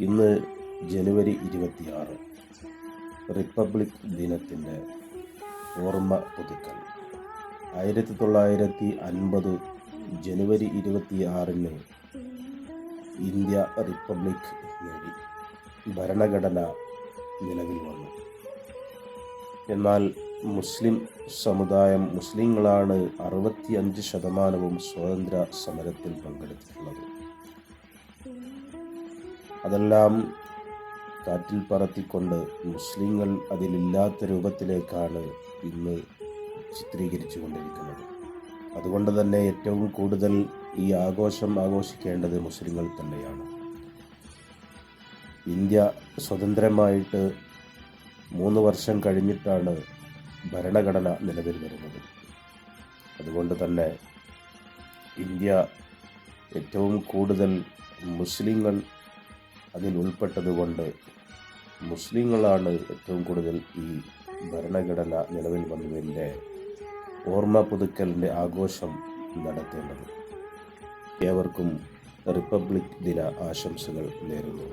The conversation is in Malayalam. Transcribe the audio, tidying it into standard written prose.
ഇന്ന് ജനുവരി 26 റിപ്പബ്ലിക് ദിനത്തിൻ്റെ ഓർമ്മ പുതുക്കൽ. 1950 ജനുവരി 26 ഇന്ത്യ റിപ്പബ്ലിക് നേടി, ഭരണഘടന നിലവിൽ വന്നു. എന്നാൽ മുസ്ലിം സമുദായം, മുസ്ലിങ്ങളാണ് 65% സ്വാതന്ത്ര്യ സമരത്തിൽ പങ്കെടുത്തിട്ടുള്ളത്. അതെല്ലാം കാറ്റിൽ പറത്തിക്കൊണ്ട് മുസ്ലിങ്ങൾ അതിലില്ലാത്ത രൂപത്തിലേക്കാണ് ഇന്ന് ചിത്രീകരിച്ചു കൊണ്ടിരിക്കുന്നത്. അതുകൊണ്ട് തന്നെ ഏറ്റവും കൂടുതൽ ഈ ആഘോഷം ആഘോഷിക്കേണ്ടത് മുസ്ലിങ്ങൾ തന്നെയാണ്. ഇന്ത്യ സ്വതന്ത്രമായിട്ട് 3 വർഷം കഴിഞ്ഞിട്ടാണ് ഭരണഘടന നിലവിൽ വരുന്നത്. അതുകൊണ്ട് തന്നെ ഇന്ത്യ ഏറ്റവും കൂടുതൽ മുസ്ലിങ്ങൾ അതിൽ ഉൾപ്പെട്ടതുകൊണ്ട് മുസ്ലിങ്ങളാണ് ഏറ്റവും കൂടുതൽ ഈ ഭരണഘടന നിലവിൽ വന്നതിൻ്റെ ഓർമ്മ പുതുക്കലിൻ്റെ ആഘോഷം നടത്തേണ്ടത്. ഏവർക്കും റിപ്പബ്ലിക് ദിന ആശംസകൾ നേരുന്നു.